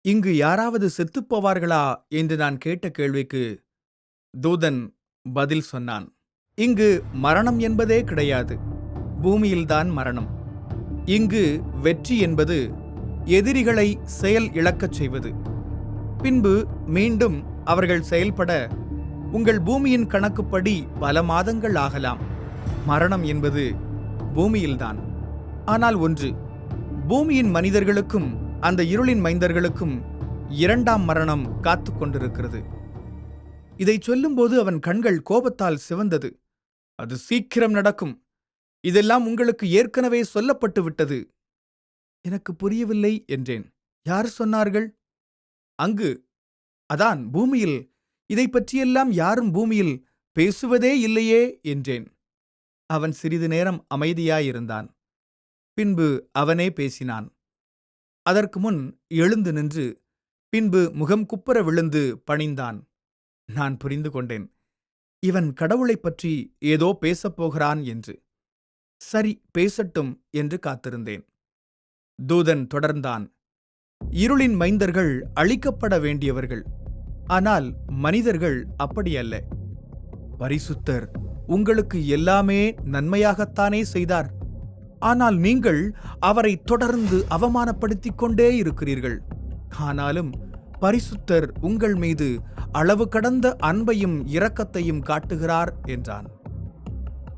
இங்கு யாராவது செத்துப் போவார்களா என்று நான் கேட்ட கேள்விக்கு தூதன் பதில் சொன்னான். இங்கு மரணம் என்பதே கிடையாது. பூமியில்தான் மரணம். இங்கு வெற்றி என்பது எதிரிகளை செயல் இழக்கச் செய்வது. பின்பு மீண்டும் அவர்கள் செயல்பட உங்கள் பூமியின் கணக்குப்படி பல மாதங்கள் ஆகலாம். மரணம் என்பது பூமியில்தான். ஆனால் ஒன்று, பூமியின் மனிதர்களுக்கும் அந்த இருளின் மைந்தர்களுக்கும் இரண்டாம் மரணம் காத்துக் கொண்டிருக்கிறது. இதை சொல்லும்போது அவன் கண்கள் கோபத்தால் சிவந்தது. அது சீக்கிரம் நடக்கும். இதெல்லாம் உங்களுக்கு ஏற்கனவே சொல்லப்பட்டு விட்டது. எனக்கு புரியவில்லை என்றேன். யார் சொன்னார்கள்? அங்கு, அதான் பூமியில். இதை பற்றியெல்லாம் யாரும் பூமியில் பேசுவதே இல்லையே என்றேன். அவன் சிறிது நேரம் அமைதியாயிருந்தான். பின்பு அவனே பேசினான். அதற்கு முன் எழுந்து நின்று பின்பு முகம் குப்புற விழுந்து பணிந்தான். நான் புரிந்து கொண்டேன், இவன் கடவுளைப் பற்றி ஏதோ பேசப்போகிறான் என்று. சரி, பேசட்டும் என்று காத்திருந்தேன். தூதன் தொடர்ந்தான். இருளின் மைந்தர்கள் அழிக்கப்பட வேண்டியவர்கள். ஆனால் மனிதர்கள் அப்படியல்ல. பரிசுத்தர் உங்களுக்கு எல்லாமே நன்மையாகத்தானே செய்தார். ஆனால் நீங்கள் அவரை தொடர்ந்து அவமானப்படுத்திக் கொண்டே இருக்கிறீர்கள். ஆனாலும் பரிசுத்தர் உங்கள் மீது அளவு கடந்த அன்பையும் இரக்கத்தையும் காட்டுகிறார் என்றான்.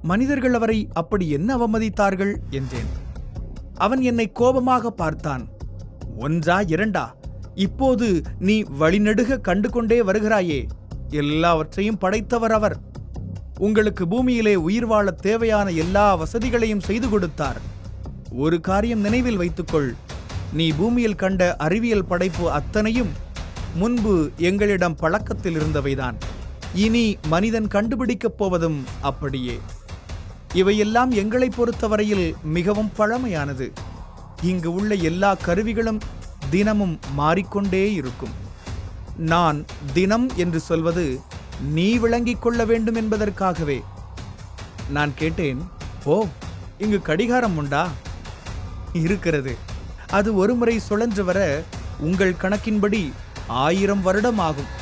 மனிதர்கள் அவரை அப்படி என்ன அவமதித்தார்கள் என்றேன். அவன் என்னை கோபமாக பார்த்தான். ஒன்றா இரண்டா? இப்போது நீ வழிநெடுக கண்டு கொண்டே வருகிறாயே. எல்லாவற்றையும் படைத்தவர் அவர். உங்களுக்கு பூமியிலே உயிர் வாழ தேவையான எல்லா வசதிகளையும் செய்து கொடுத்தார். ஒரு காரியம் நினைவில் வைத்துக்கொள். நீ பூமியில் கண்ட அறிவியல் படைப்பு அத்தனையும் முன்பு எங்களிடம் பழக்கத்தில் இருந்தவைதான். இனி மனிதன் கண்டுபிடிக்கப் போவதும் அப்படியே. இவையெல்லாம் எங்களை பொறுத்தவரையில் மிகவும் பழமையானது. இங்கு உள்ள எல்லா கருவிகளும் தினமும் மாறிக்கொண்டே இருக்கும். நான் தினம் என்று சொல்வது நீ விளங்கிக் கொள்ள வேண்டும் என்பதற்காகவே. நான் கேட்டேன், ஓ, இங்கு கடிகாரம் உண்டா? இருக்கிறது. அது ஒருமுறை சுழன்று வர உங்கள் கணக்கின்படி 1000 வருடம் ஆகும்.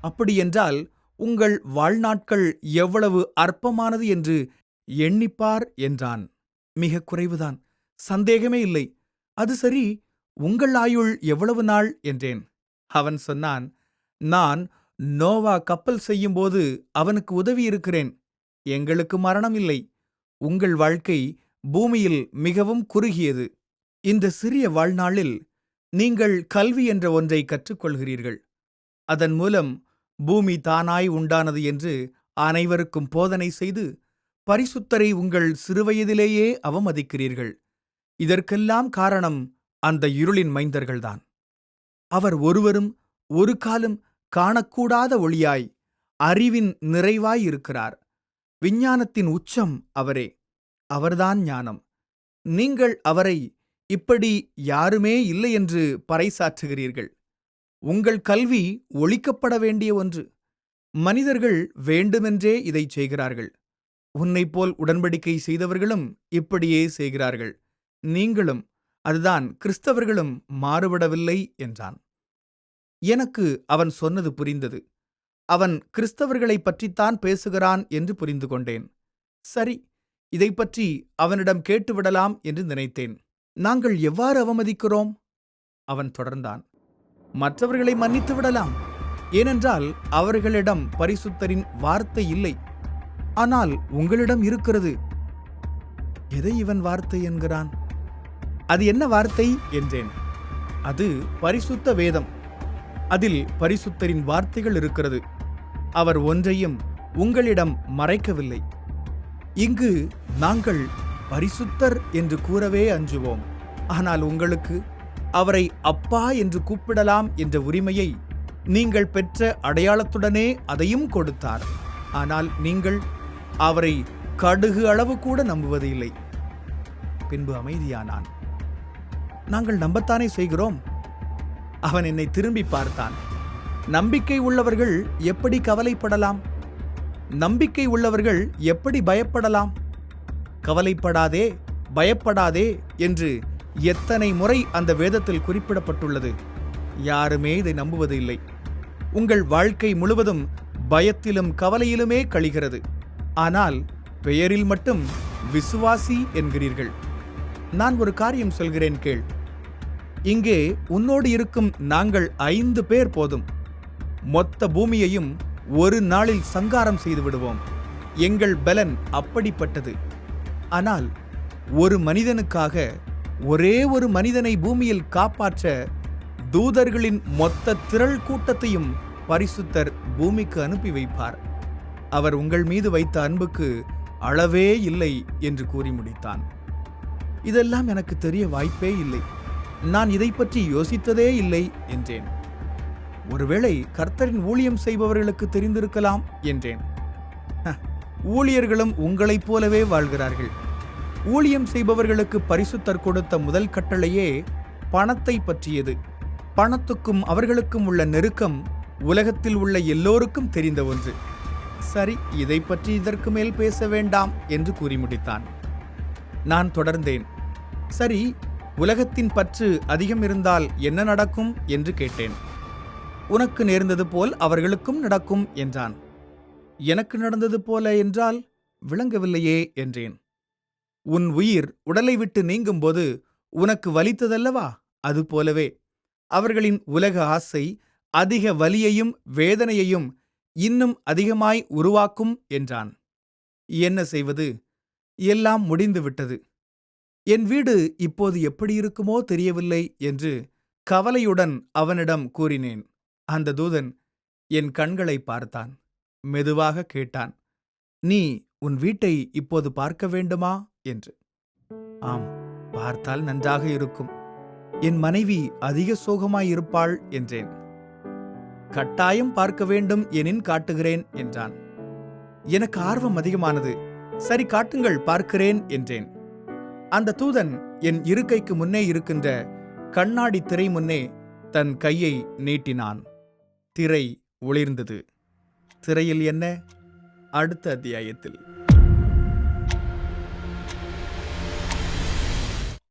அப்படியென்றால் உங்கள் வாழ்நாட்கள் எவ்வளவு அற்பமானது என்று எண்ணிப்பார் என்றான். மிக குறைவுதான், சந்தேகமே இல்லை. அது சரி, உங்கள் ஆயுள் எவ்வளவு நாள் என்றேன். அவன் சொன்னான், நான் நோவா கப்பல் செய்யும்போது அவனுக்கு உதவி இருக்கிறேன். எங்களுக்கு மரணம் இல்லை. உங்கள் வாழ்க்கை பூமியில் மிகவும் குறுகியது. இந்த சிறிய வாழ்நாளில் நீங்கள் கல்வி என்ற ஒன்றை கற்றுக்கொள்கிறீர்கள். அதன் மூலம் பூமி தானாய் உண்டானது என்று அனைவருக்கும் போதனை செய்து பரிசுத்தரை உங்கள் சிறுவயதிலேயே அவமதிக்கிறீர்கள். இதற்கெல்லாம் காரணம் அந்த இருளின் மைந்தர்கள்தான். அவர் ஒருவரும் ஒரு காலம் காணக்கூடாத ஒளியாய் அறிவின் நிறைவாய் இருக்கிறார். விஞ்ஞானத்தின் உச்சம் அவரே. அவர்தான் ஞானம். நீங்கள் அவரை இப்படி யாருமே இல்லை என்று பறைசாற்றுகிறீர்கள். உங்கள் கல்வி ஒழிக்கப்பட வேண்டிய ஒன்று. மனிதர்கள் வேண்டுமென்றே இதை செய்கிறார்கள். உன்னைப் போல் உடன்படிக்கை செய்தவர்களும் இப்படியே செய்கிறார்கள். நீங்களும், அதுதான் கிறிஸ்தவர்களும் மாறுபடவில்லை என்றான். எனக்கு அவன் சொன்னது புரிந்தது. அவன் கிறிஸ்தவர்களை பற்றித்தான் பேசுகிறான் என்று புரிந்து கொண்டேன். சரி, இதை பற்றி அவனிடம் கேட்டுவிடலாம் என்று நினைத்தேன். நாங்கள் எவ்வாறு அவமதிக்கிறோம்? அவன் தொடர்ந்தான். மற்றவர்களை மன்னித்து விடலாம். ஏனென்றால் அவர்களிடம் பரிசுத்தரின் வார்த்தை இல்லை. ஆனால் உங்களிடம் இருக்கிறது. எதை இவன் வார்த்தை என்கிறான்? அது என்ன வார்த்தை என்றேன். அது பரிசுத்த வேதம். அதில் பரிசுத்தரின் வார்த்தைகள் இருக்கிறது. அவர் ஒன்றையும் உங்களிடம் மறைக்கவில்லை. இங்கு நாங்கள் பரிசுத்தர் என்று கூறவே அஞ்சுவோம். ஆனால் உங்களுக்கு அவரை அப்பா என்று கூப்பிடலாம் என்ற உரிமையை நீங்கள் பெற்ற அடையாளத்துடனே அதையும் கொடுத்தார். ஆனால் நீங்கள் அவரை கடுகு அளவு கூட நம்புவது இல்லை. பின்பு அமைதியானான். நாங்கள் நம்பத்தானே செய்கிறோம். அவன் என்னை திரும்பி பார்த்தான். நம்பிக்கை உள்ளவர்கள் எப்படி கவலைப்படலாம்? நம்பிக்கை உள்ளவர்கள் எப்படி பயப்படலாம்? கவலைப்படாதே, பயப்படாதே என்று எத்தனை முறை அந்த வேதத்தில் குறிப்பிடப்பட்டுள்ளது. யாருமே இதை நம்புவது இல்லை. உங்கள் வாழ்க்கை முழுவதும் பயத்திலும் கவலையிலுமே கழிகிறது. ஆனால் பெயரில் மட்டும் விசுவாசி என்கிறீர்கள். நான் ஒரு காரியம் சொல்கிறேன் கேள். இங்கே உன்னோடு இருக்கும் நாங்கள் 5 பேர் போதும். மொத்த பூமியையும் ஒரு நாளில் சங்காரம் செய்து விடுவோம். எங்கள் பலன் அப்படிப்பட்டது. ஆனால் ஒரு மனிதனுக்காக, ஒரே ஒரு மனிதனை பூமியில் காப்பாற்ற தூதர்களின் மொத்த திரள் கூட்டத்தையும் பரிசுத்தர் பூமிக்கு அனுப்பி வைப்பார். அவர் உங்கள் மீது வைத்த அன்புக்கு அளவே இல்லை என்று கூறி முடித்தான். இதெல்லாம் எனக்கு தெரிய வாய்ப்பே இல்லை. நான் இதை பற்றி யோசித்ததே இல்லை என்றேன். ஒருவேளை கர்த்தரின் ஊழியம் செய்பவர்களுக்கு தெரிந்திருக்கலாம் என்றேன். ஊழியர்களும் உங்களைப் போலவே வாழ்கிறார்கள். ஊழியம் செய்பவர்களுக்கு பரிசுத்தர் கொடுத்த முதல் கட்டளையே பணத்தை பற்றியது. பணத்துக்கும் அவர்களுக்கும் உள்ள நெருக்கம் உலகத்தில் உள்ள எல்லோருக்கும் தெரிந்த ஒன்று. சரி, இதை பற்றி இதற்கு மேல் பேச வேண்டாம் என்று கூறி முடித்தான். நான் தொடர்ந்தேன். சரி, உலகத்தின் பற்று அதிகம் இருந்தால் என்ன நடக்கும் என்று கேட்டேன். உனக்கு நேர்ந்தது போல் அவர்களுக்கும் நடக்கும் என்றான். எனக்கு நடந்தது போல என்றால் விளங்கவில்லையே என்றேன். உன் உயிர் உடலை விட்டு நீங்கும்போது உனக்கு வலித்ததல்லவா? அதுபோலவே அவர்களின் உலக ஆசை அதிக வலியையும் வேதனையையும் இன்னும் அதிகமாய் உருவாக்கும் என்றான். என்ன செய்வது? எல்லாம் முடிந்துவிட்டது. என் வீடு இப்போது எப்படி இருக்குமோ தெரியவில்லை என்று கவலையுடன் அவனிடம் கூறினேன். அந்த தூதன் என் கண்களை பார்த்தான். மெதுவாக கேட்டான், நீ உன் வீட்டை இப்போது பார்க்க வேண்டுமா என்று. ஆம், பார்த்தால் நன்றாக இருக்கும். என் மனைவி அதிக சோகமாயிருப்பாள் என்றேன். கட்டாயம் பார்க்க வேண்டும் எனின் காட்டுகிறேன் என்றான். எனக்கு ஆர்வம் அதிகமானது. சரி, காட்டுங்கள், பார்க்கிறேன் என்றேன். அந்த தூதன் என் இருக்கைக்கு முன்னே இருக்கின்ற கண்ணாடி திரை முன்னே தன் கையை நீட்டினான். திரை ஒளிர்ந்தது. திரையில் என்ன? அடுத்த அத்தியாயத்தில்.